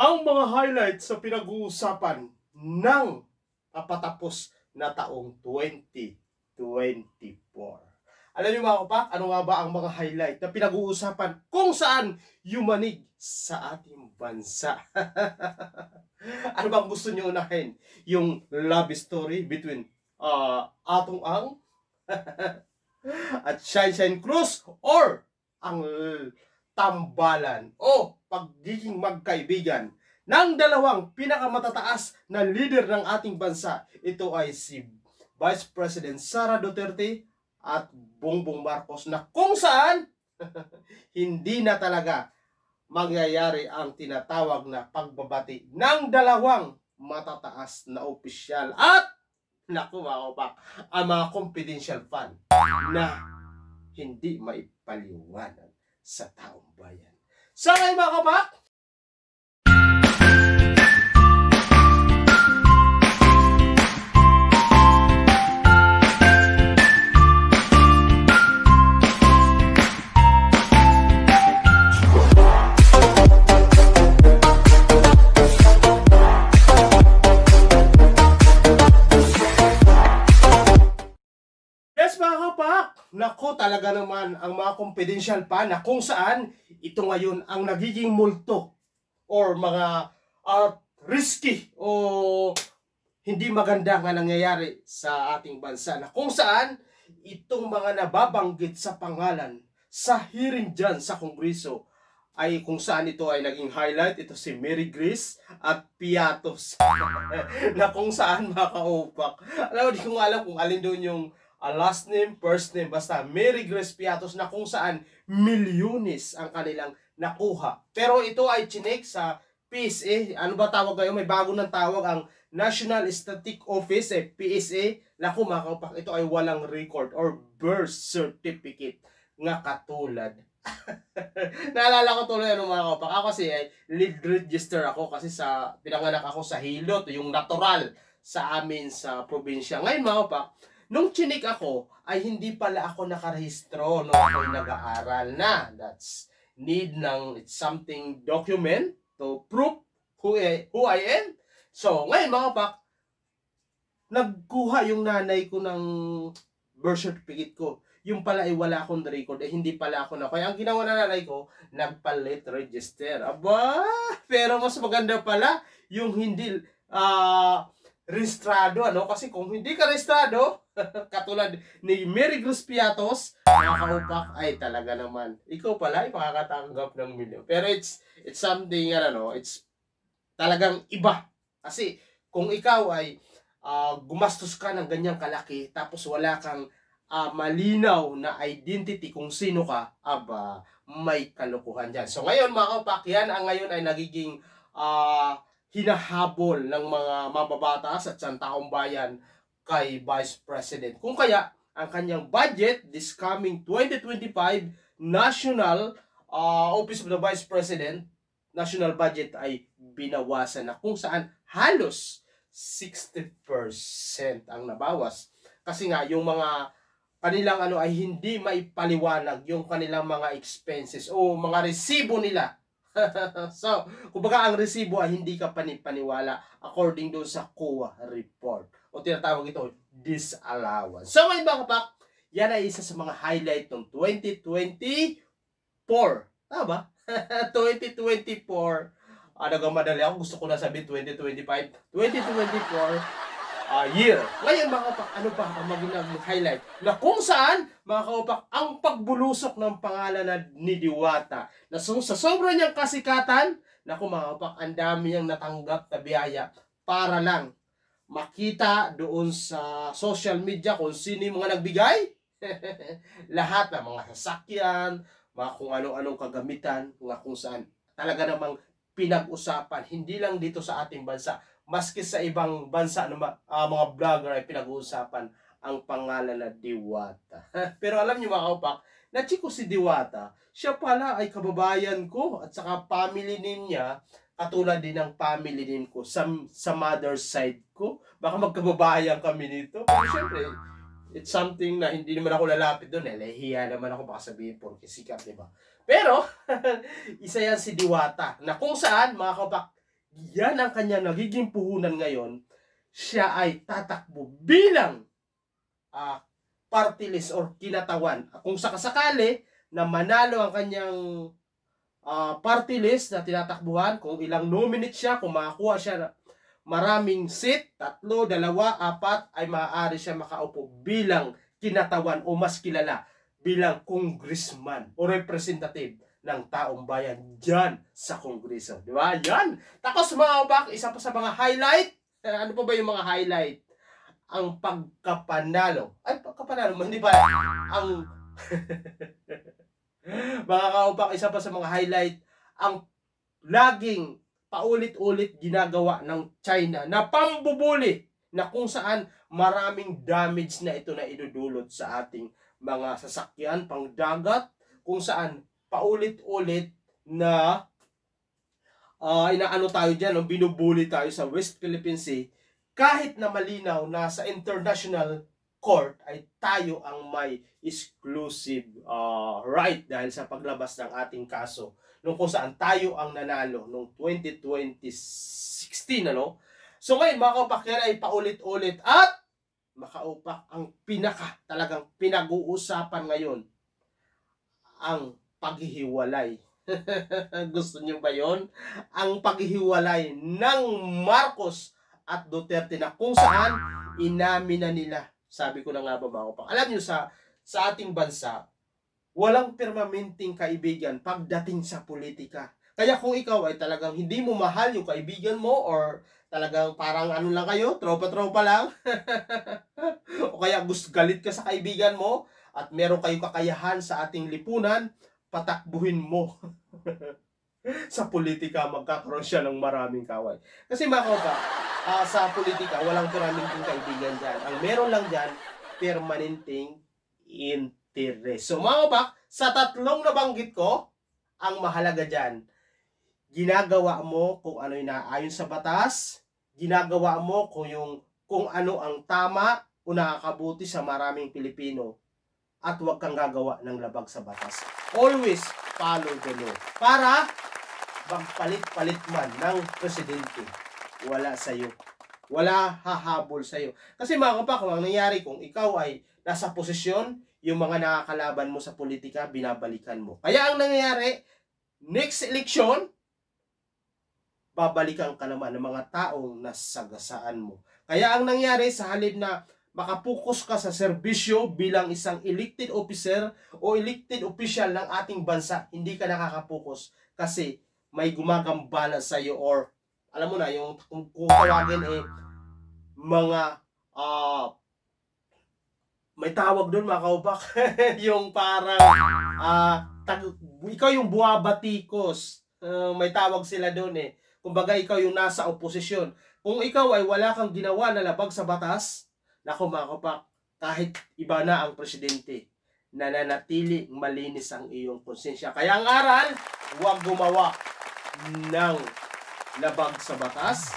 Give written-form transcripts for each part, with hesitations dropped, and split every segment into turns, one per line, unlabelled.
ang mga highlights sa pinag-uusapan ng papatapos na taong 2024. Alam niyo mga kapak, ano nga ba ang mga highlight na pinag-uusapan kung saan yumanig sa ating bansa? Ano bang gusto niyo unahin? Yung love story between Atong Ang at Shine Cruz, or ang tambalan o pagiging magkaibigan ng dalawang pinakamatataas na leader ng ating bansa? Ito ay si Vice President Sara Duterte at Bongbong Marcos, na kung saan hindi na talaga mangyayari ang tinatawag na pagbabati ng dalawang matataas na opisyal at naku mga kapak, ang mga confidential fund na hindi maipaliwanag sa taong bayan. So ngayon mga kapak, nako talaga naman ang mga confidential pa na kung saan ito ngayon ang nagiging multo or mga risky o hindi maganda nga nangyayari sa ating bansa, na kung saan itong mga nababanggit sa pangalan sa hearing dyan sa Kongreso ay kung saan ito ay naging highlight. Ito si Mary Grace at Piatos na kung saan makaupak. Alam, di ko alam kung alin doon yung last name, first name, basta Mary Grace Piatos, na kung saan milyones ang kanilang nakuha. Pero ito ay chinek sa PSA. Ano ba tawag ngayon? May bago ng tawag, ang National Statistic Office, PSA. Naku mga kapak, ito ay walang record or birth certificate nga katulad. Naalala ko tuloy ano mga kapak. Ako kasi ay lead register ako kasi sa pinanganak ako sa Hilot, yung natural sa amin sa probinsya. Ngayon mga kapak, nung chinik ako, ay hindi pala ako nakarehistro nung ako'y nag-aaral na. That's need ng something document to prove who I am. So, ngayon mga kapak, nagkuha yung nanay ko ng birth certificate ko. Yung pala ay wala akong record, hindi pala ako na. Kaya ang ginawa na nanay ko, nagpalit register. Aba, pero mas maganda pala yung hindi registrado, ano? Kasi kung hindi ka registrado, katulad ni Mary Grace Piatos, nakaupak, ay talaga naman, ikaw pala ay makakatanggap ng milyon. Pero it's something, it's talagang iba. Kasi kung ikaw ay gumastos ka ng ganyang kalaki, tapos wala kang malinaw na identity kung sino ka, aba, may kalokohan dyan. So ngayon mga kaupak, yan ang ngayon ay nagiging hinahabol ng mga mababatas at taong bayan kay Vice President. Kung kaya ang kanyang budget this coming 2025 National Office of the Vice President, national budget ay binawasan na kung saan halos 60% ang nabawas. Kasi nga yung mga kanilang ay hindi maipaliwanag yung kanilang mga expenses o mga resibo nila. So, kumbaga ang resibo ay hindi ka panipaniwala according doon sa COA report o tinatawag ito disallowance. So ngayon mga kapak, yan ay isa sa mga highlight ng 2024. Tama ba? 2024. Nagamadali ako, gusto ko na sabihin 2025. 2024 year. Ngayon mga kapak, ano ba ang maging highlight? Na kung saan, mga kapak, ang pagbulusok ng pangalan ni Diwata. Na sa sobrang niyang kasikatan, naku mga kapak, ang dami niyang natanggap na biyaya para lang makita doon sa social media kung sino yung mga nagbigay. Lahat ng mga sasakyan, mga kung anong kagamitan, nga kung saan talaga namang pinag-usapan, hindi lang dito sa ating bansa, maski sa ibang bansa na mga vlogger ay pinag-uusapan ang pangalan na Diwata. Pero alam niyo mga kaupak, na-check ko si Diwata, siya pala ay kababayan ko at saka family name niya, katulad din ng family name ko sa mother side ko. Baka magkababayan kami nito. Pero syempre, it's something na hindi naman ako lalapit doon. Nahihiya naman ako, baka sabihin porque sikat, diba? Pero, isa yan si Diwata, na kung saan, mga kaupak, yan ang kanyang nagiging puhunan ngayon, siya ay tatakbo bilang party list or kinatawan. Kung sakasakali na manalo ang kanyang party list na tinatakbuhan, kung ilang nominate siya, kung makakuha siya na maraming seat, 3, 2, 4, ay maaari siya makaupo bilang kinatawan o mas kilala bilang congressman o representative ng taong bayan dyan sa Kongreso. Di ba? Yan! Tapos mga kabak, isa pa sa mga highlight. Ano pa ba yung mga highlight? Ang pagkapanalo. Ay, pagkapanalo. Hindi ba? Ang mga kabak, isa pa sa mga highlight. Ang laging paulit-ulit ginagawa ng China na pambubuli na kung saan maraming damage na ito na idudulot sa ating mga sasakyan, pangdagat, kung saan paulit-ulit na inaano tayo dyan, binubuli tayo sa West Philippine Sea, kahit na malinaw na sa international court ay tayo ang may exclusive right dahil sa paglabas ng ating kaso nung kung saan tayo ang nanalo nung 2016, ano? So ngayon mga kaupak, yan ay paulit-ulit at makaupak ang talagang pinag-uusapan ngayon, ang paghihiwalay. Gusto niyo ba yon? Ang paghihiwalay ng Marcos at Duterte na kung saan inamin na nila. Sabi ko na nga ba mga kaupak, alam niyo sa ating bansa, walang permanenteng kaibigan pagdating sa politika. Kaya kung ikaw ay talagang hindi mo mahal yung kaibigan mo or talagang parang ano lang kayo, tropa-tropa lang, o kaya galit ka sa kaibigan mo at meron kayong kakayahan sa ating lipunan, patakbuhin mo. Sa politika, magkakaroon siya ng maraming kaway. Kasi mga kaupak, sa politika, walang permanenteng kaibigan dyan. Ang meron lang dyan, permanenteng interest. So mga kaupak, sa tatlong nabanggit ko, ang mahalaga dyan, ginagawa mo kung ano yung naayon sa batas, ginagawa mo kung ano ang tama o nakakabuti sa maraming Pilipino, at huwag kang gagawa ng labag sa batas. Always follow the law. Para magpalit-palit man ng presidente, wala sa'yo. Wala hahabol sa'yo. Kasi mga kapak, kung ang nangyari kung ikaw ay nasa posisyon, yung mga nakakalaban mo sa politika, binabalikan mo. Kaya ang nangyayari, next election, babalikan ka naman ng mga taong nasagasaan mo. Kaya ang nangyari, sa halip na makapokus ka sa serbisyo bilang isang elected officer o elected official ng ating bansa, hindi ka nakakapokus kasi may gumagambala sa iyo or alam mo na, yung kung tawagin mga may tawag doon mga kaubak, yung parang ikaw yung buwabatikos, may tawag sila doon kumbaga ikaw yung nasa oposisyon. Kung ikaw ay wala kang ginawa na labag sa batas, naku mga kapak, kahit iba na ang presidente, nananatili malinis ang iyong konsensya. Kaya ang aral, huwag gumawa ng labag sa batas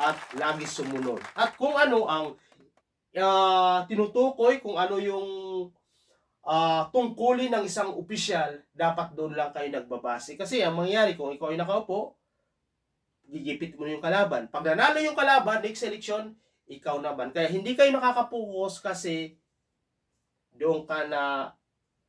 at lagi sumunod. At kung ano ang tinutukoy, kung ano yung tungkulin ng isang opisyal, dapat doon lang kayo nagbabase. Kasi ang mangyayari kung ikaw ay nakaupo, gigipit mo yung kalaban. Pag nanalo yung kalaban, next election, ikaw naman. Kaya hindi kayo nakakapokus kasi doon ka na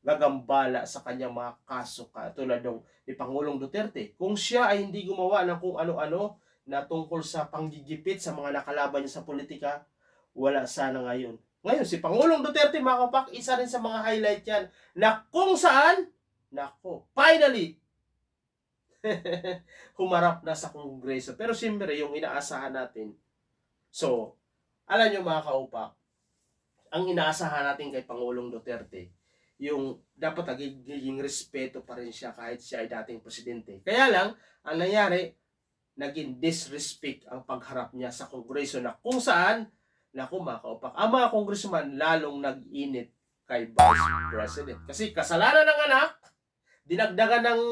gagambala sa kanyang mga kaso tulad ni Pangulong Duterte. Kung siya ay hindi gumawa ng kung ano-ano na tungkol sa panggigipit sa mga nakalaban niya sa politika, wala sana ngayon. Ngayon, si Pangulong Duterte, mga kapak, isa rin sa mga highlight yan na kung saan, nako, finally, humarap na sa Kongreso. Pero siyempre, yung inaasahan natin. So, alam nyo mga kaupak, ang inaasahan natin kay Pangulong Duterte, yung dapat nagiging respeto pa rin siya kahit siya ay dating presidente. Kaya lang, ang nangyari, naging disrespect ang pagharap niya sa Kongreso na kung saan, naku mga kaupak, ang mga congressman lalong nag-init kay Vice President. Kasi kasalanan ng anak, dinagdagan ng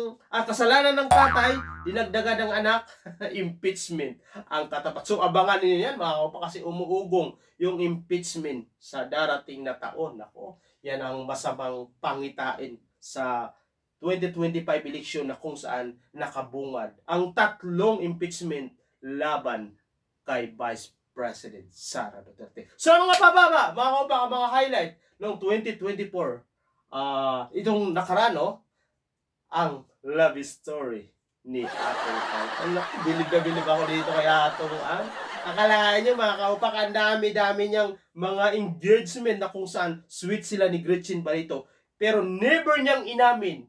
kasalanan ng tatay, dinagdagan ng anak, impeachment ang katapat. So abangan niyo yan mga kaupak kasi umuugong yung impeachment sa darating na taon. Nako, yan ang masamang pangitain sa 2025 election na kung saan nakabungad ang 3 impeachment laban kay Vice President Sara Duterte. So mga pababa, mga highlight ng 2024, itong nakaraan, no, ang love story ni Atong Ang bilib na bilib ako dito kay Atong Ang. Akalain nyo mga kaupak, ang dami-dami niyang mga engagement na kung saan sweet sila ni Gretchen Barreto. Pero never niyang inamin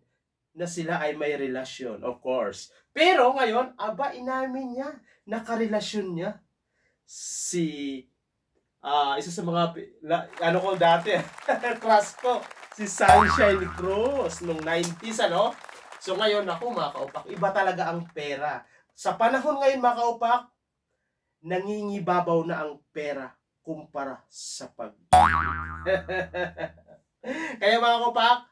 na sila ay may relasyon, of course. Pero ngayon, inamin niya, nakarelasyon niya si isa sa mga ko dati class ko, si Sunshine Cruz nung 90s, ano. So ngayon ako mga kaupak, iba talaga ang pera. Sa panahon ngayon mga kaupak, nangingibabaw na ang pera kumpara sa Kaya mga kaupak,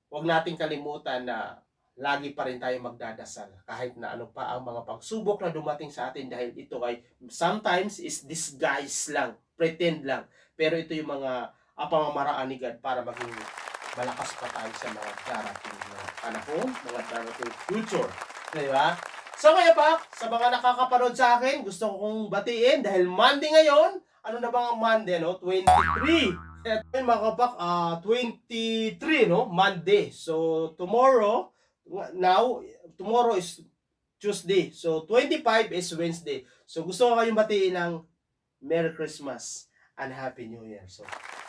huwag nating kalimutan na lagi pa rin tayo magdadasal kahit na ano pa ang mga pagsubok na dumating sa atin, dahil ito ay sometimes is disguise lang, pretend lang. Pero ito yung mga pamamaraan ni God para maging malakas pa tayo sa mga darating na panahon, mga darating future. Diba? So kaya pa, sa mga nakakapanood sa akin, gusto kong batiin dahil Monday ngayon. Ano na bang ang Monday, no? 23. Ito mga kapak, 23, no? Monday. So tomorrow is Tuesday. So 25 is Wednesday. So gusto ko kayong batiin ng Merry Christmas and Happy New Year. So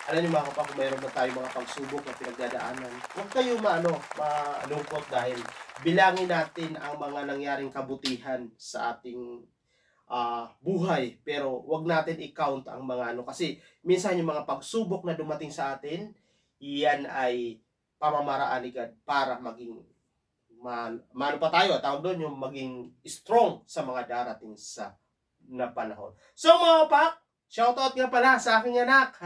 alam niyo mga kapak, kung mayroon na tayo mga pagsubok na pinagdadaanan, huwag kayo malungkot dahil bilangin natin ang mga nangyaring kabutihan sa ating buhay, pero wag natin i-count ang mga kasi minsan yung mga pagsubok na dumating sa atin, iyan ay pamamaraan ni God para maging pa tayo, tawag doon yung maging strong sa mga darating na panahon. So mga kapak, shoutout nga pala sa aking anak.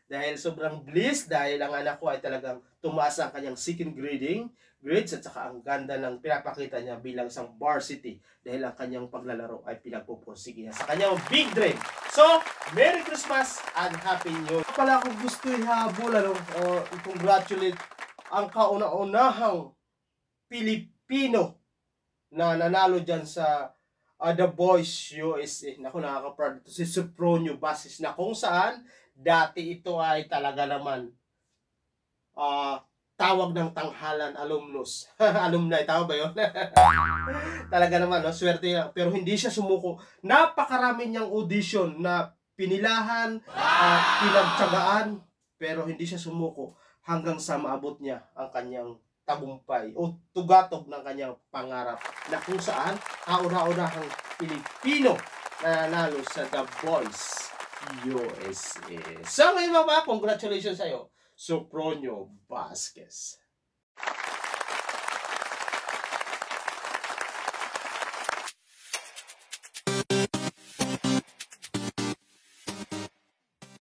Dahil sobrang blessed dahil ang anak ko ay talagang tumaas ang kanyang second grades at saka ang ganda ng pinapakita niya bilang isang varsity dahil ang kanyang paglalaro ay pinagpupursige niya sa kanyang big dream. So, Merry Christmas and Happy New Year. Pala kung gusto ihabol o i-congratulate ang kauna-unahang Pilipino na nanalo dyan sa The Voice USA. Naku, nakaka-proud ito si Sopronio Basis na kung saan dati ito ay talaga naman tawag ng tanghalan alumnus. Alumni, tama ba yun? Talaga naman, no? Swerte niya. Pero hindi siya sumuko. Napakarami niyang audition na pinilahan, pinagtsagaan, pero hindi siya sumuko hanggang sa maabot niya ang kanyang tagumpay o tugatog ng kanyang pangarap na kung saan kauna-unahang Pilipino na nanalo sa The Voice USA. So ngayon mga, congratulations sa'yo, Sopronio Vasquez.